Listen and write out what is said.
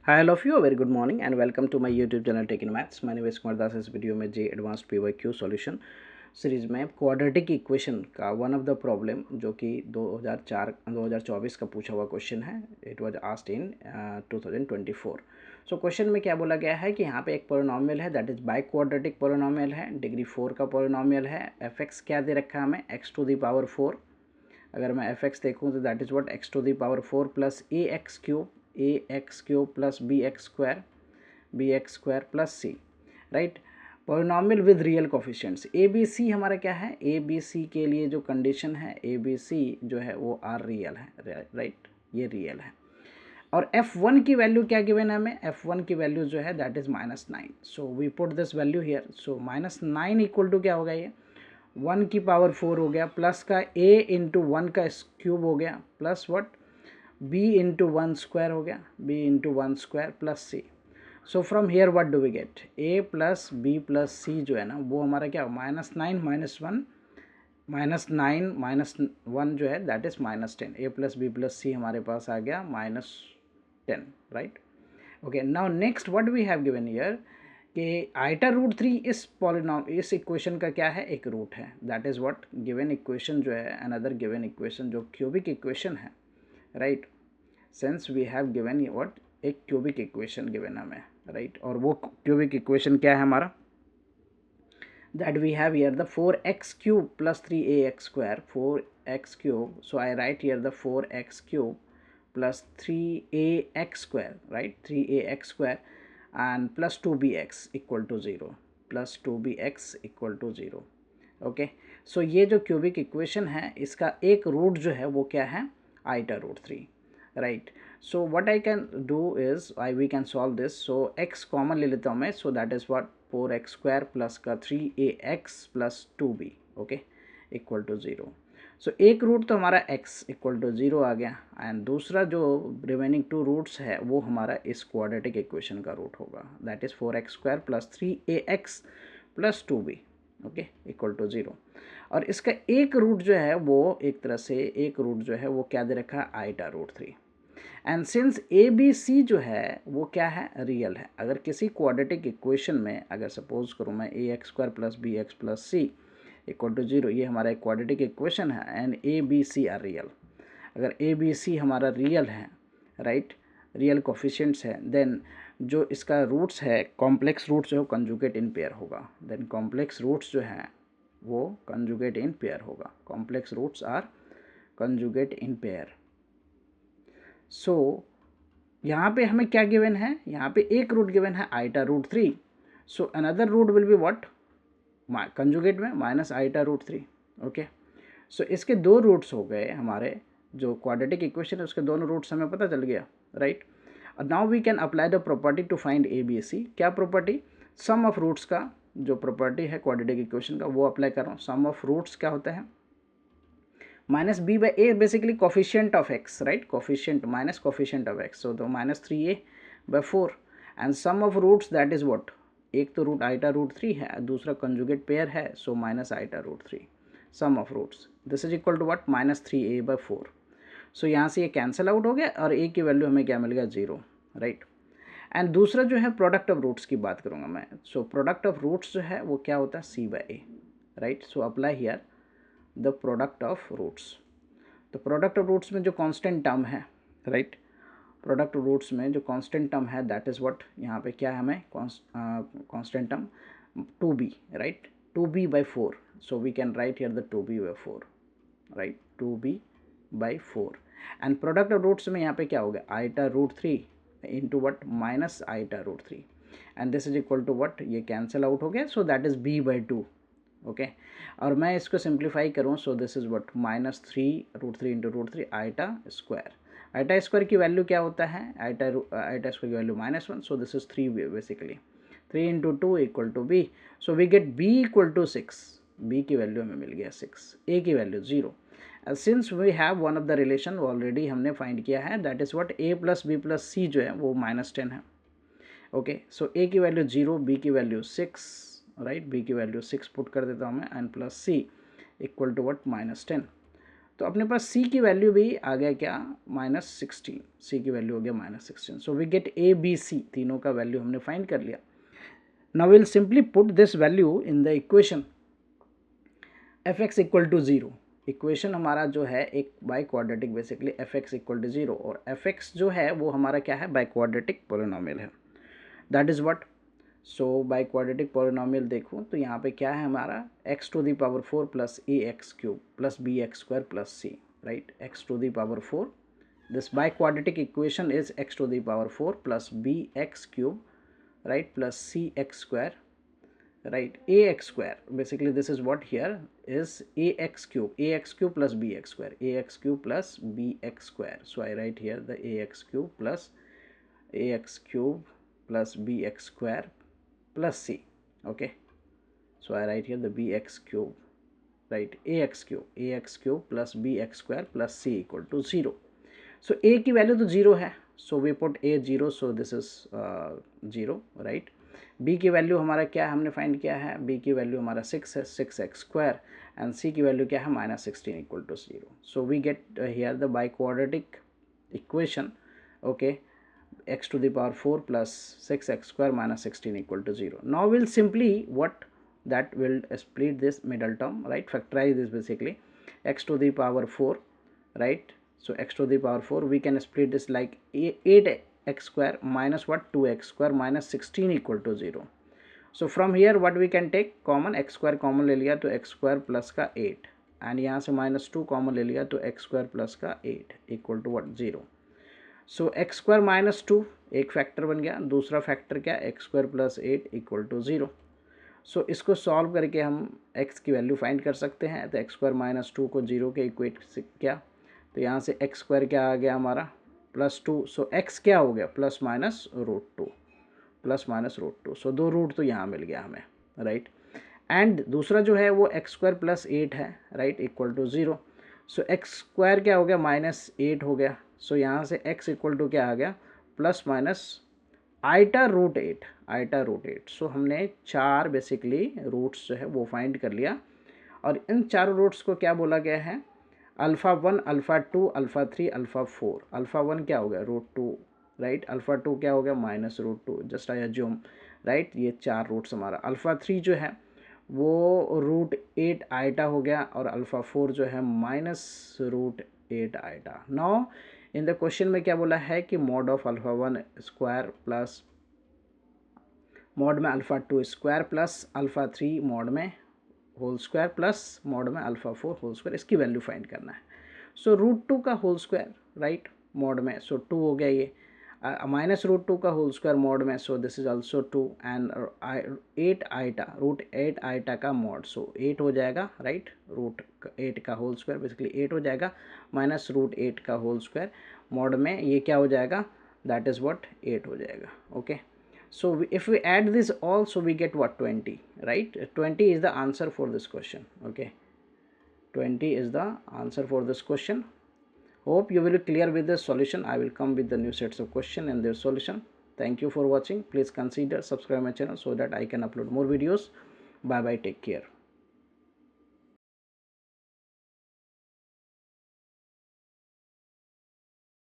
Hi all of you, a very good morning and welcome to my YouTube channel Tech in Maths. My name is Kumar Das. इस video में जे advanced PYQ solution series में quadratic equation का one of the problem जो कि 2024 का पूछा हुआ question है. It was asked in 2024. So question में क्या बोला गया है कि यहाँ पे एक पोलिनोमियल है that is by quadratic polynomial है, डिग्री 4 का पोलिनोमियल है. fx क्या दे रखा है हमें, x टू द पावर 4. अगर मैं fx देखूँ तो that is what x to the power 4 plus ax cube plus bx square plus c, right. Polynomial with real coefficients. A B C हमारा क्या है, ए बी सी के लिए जो कंडीशन है ए बी सी जो है वो आर रियल है, राइट. ये रियल है. और f1 की वैल्यू क्या गिवन है हमें, f1 की वैल्यू जो है that is -9. So we put this value here. So -9 equal to क्या होगा, ये 1 की पावर 4 हो गया प्लस का a इंटू 1 का क्यूब हो गया plus what b into 1 square हो गया, b into 1 square plus c. So from here what do we get, a plus b plus c जो है ना वो हमारा क्या हो, -9 -1 -9 -1 जो है that is -10. a plus b plus c हमारे पास आ गया -10, right. Okay, now next what we have given here कि आइटा रूट 3 इस इक्वेशन का क्या है, एक रूट है. That is what given equation जो है, अनदर गिवन इक्वेशन जो क्यूबिक इक्वेशन है, right. Since we have given what, एक क्यूबिक इक्वेशन गिवन हमें, राइट. और वो क्यूबिक इक्वेशन क्या है हमारा, that we have here the 4x cube plus 3ax square, 4x cube. So I write here the 4x cube plus 3ax square, right, 3ax square and plus 2bx equal to 0, plus 2bx equal to 0. Okay, सो ये जो cubic equation है इसका एक root जो है वो क्या है, iota root 3, right. So what I can do is we can solve this. So x common ले लेता हूँ मैं. So that is what 4x square plus का 3ax plus 2b, okay, equal to 0. So एक रूट तो हमारा x equal to 0 आ गया and दूसरा जो रिमेनिंग टू रूट्स है वो हमारा इस क्वाड्रेटिक इक्वेशन का रूट होगा, that is 4x square plus 3ax plus 2b, okay, equal to 0. और इसका एक रूट जो है वो एक तरह से एक रूट जो है वो क्या दे रखा है, iota root 3. And since A B C जो है वो क्या है, रियल है. अगर किसी क्वाड्रेटिक इक्वेशन में अगर सपोज करूँ मैं ax square plus bx plus c equal to 0, ये हमारा एक क्वाड्रेटिक इक्वेशन है and a B c are real. अगर ए बी सी हमारा रियल है, राइट, रियल कोफिशिएंट्स है, देन जो इसका रूट्स है, कॉम्प्लेक्स रूट्स जो है कंजुगेट इन पेयर होगा. देन कॉम्प्लेक्स रूट्स जो हैं वो कंजुगेट इन पेयर होगा. Complex roots are conjugate in pair. So यहाँ पे हमें क्या गिवन है, यहाँ पे एक रूट गिवन है iota root 3. So another root will be what, conjugate में minus iota root 3, okay. So इसके दो रूट्स हो गए हमारे, जो क्वाड्रेटिक इक्वेशन है उसके दोनों रूट्स हमें पता चल गया, राइट. और now we can apply the property to find A B C. क्या प्रॉपर्टी, सम ऑफ रूट्स का जो प्रॉपर्टी है क्वाड्रेटिक इक्वेशन का वो अप्लाई कर रहा हूँ. सम ऑफ रूट्स क्या होता है, minus b by a, basically coefficient of x, right, coefficient minus coefficient of x. So तो -3a/4 and sum of roots that is what, एक तो रूट आइटा रूट 3 है, दूसरा कंजुगेट पेयर है, so minus iota root 3. Sum of roots this is equal to what, -3a/4. So यहाँ से ये cancel out हो गया और a की वैल्यू हमें क्या मिल गया, 0, राइट. एंड दूसरा जो है प्रोडक्ट ऑफ रूट्स की बात करूँगा मैं. सो प्रोडक्ट ऑफ रूट्स जो है वो क्या होता है, c/a, right. So apply here the product of roots. तो प्रोडक्ट ऑफ रूट्स में जो कांस्टेंट टर्म है, राइट, प्रोडक्ट ऑफ रूट्स में जो कांस्टेंट टर्म है दैट इज़ व्हाट, यहाँ पे क्या है हमें constant term 2b, right, 2b/4. So we can write here the 2b/4, right, 2b/4. And product of roots में यहाँ पे क्या हो गया, iota root 3 into what minus iota root 3 and this is equal to what, ये cancel out हो गया. So that is b/2, okay. और मैं इसको सिंप्लीफाई करूँ, so this is what -3√3 into √3 iota square. Iota square की वैल्यू क्या होता है, आइटा स्क्वायर की value -1. So this is 3 basically, 3 into 2 equal to b. So we get b equal to 6. b की वैल्यू हमें मिल गया 6, a की value 0. Since we have one of the relation already हमने फाइंड किया है, that is what a plus b plus c जो है वो -10 है, ओके. सो a की वैल्यू 0, b की वैल्यू 6, राइट, b की वैल्यू 6 पुट कर देता हूँ मैं and plus c equal to what, -10. तो अपने पास सी की वैल्यू भी आ गया क्या, -16, सी की वैल्यू हो गया -16. So we get A B C, तीनों का वैल्यू हमने फाइंड कर लिया. Now will simply put this value in the equation F X equal to 0. Equation हमारा जो है एक biquadratic basically F X equal to 0, और एफ एक्स जो है वो हमारा क्या है, बाई क्वाड्रेटिक पोलिनोमियल है. That is what. So biquadratic polynomial देखूँ तो यहाँ पे क्या है हमारा, X to the power 4 plus A X cube plus B X square plus C, right. X to the power 4, this biquadratic equation is X to the power 4 plus B X cube, right, plus cx square, right, ax square, basically this is what here is ax cube plus bx square, ax cube plus bx square. So I write here the ax cube plus bx square plus c. Okay, so I write here the bx cube, right, ax cube plus bx square plus c equal to 0. So a की value तो 0 है, so we put a 0, so this is 0, right. b की value हमारा क्या है, हमने find किया है, b की वैल्यू हमारा 6 है, 6x स्क्वायर, एंड c की वैल्यू क्या है, -16 equal to 0. So we get here the biquadratic equation. Okay, x to the power 4 plus 6x square minus 16 equal to 0. Now we'll simply what that will split this middle term, right, factorize this basically, x to the power 4, right. So x to the power 4 we can split this like 8x square minus what, 2x square minus 16 equal to 0. So from here what we can take common, x square common ले लिया तो x square plus का 8, and यहाँ से -2 common ले लिया तो x square plus का 8 equal to what, 0. So X square -2 एक फैक्टर बन गया, दूसरा फैक्टर क्या, X square plus 8 equal to 0. So इसको सॉल्व करके हम x की वैल्यू फाइंड कर सकते हैं. तो एक्स स्क्वायर -2 को 0 के इक्वेट किया तो यहाँ से एक्स स्क्वायर क्या आ गया हमारा, +2. सो x क्या हो गया, ±√2, ±√2. सो 2 रूट तो यहाँ मिल गया हमें, राइट. एंड दूसरा जो है वो एक्स स्क्वायर प्लस 8 है, right, equal to 0. So X square क्या हो गया, -8 हो गया. सो यहाँ से x इक्वल टू क्या आ गया, प्लस माइनस आइटा रूट 8. सो हमने 4 बेसिकली रूट्स जो है वो फाइंड कर लिया, और इन चारों रूट्स को क्या बोला गया है, α1, α2, α3, α4. α1 क्या हो गया, √2, राइट. α2 क्या हो गया, -√2, जस्ट आई अज्यूम, राइट. ये 4 रूट्स हमारा. α3 जो है वो √8 आइटा हो गया, और α4 जो है -√8 iota. Now in the question में क्या बोला है कि mod of α1 square plus mod में α2 स्क्वायर प्लस α3 मॉड में होल स्क्वायर प्लस मॉड में α4 होल स्क्वायर, इसकी वैल्यू फाइंड करना है. सो √2 का होल स्क्वायर, राइट, मॉड में, सो 2 हो गया ये, -√2 का होल स्क्वायर मॉड में, so this is also 2, and 8 iota, √8 iota का मॉड, सो 8 हो जाएगा, राइट. √8 का होल स्क्वायर बेसिकली 8 हो जाएगा, -√8 का होल स्क्वायर मॉड में ये क्या हो जाएगा, दैट इज व्हाट, 8 हो जाएगा. Okay, so if we add this all, so we get what, 20, right. 20 is the answer for this question. Okay, 20 is the answer for this question. Hope you will be clear with the solution. I will come with the new sets of question and their solution. Thank you for watching. Please consider subscribe my channel so that I can upload more videos. Bye bye, take care.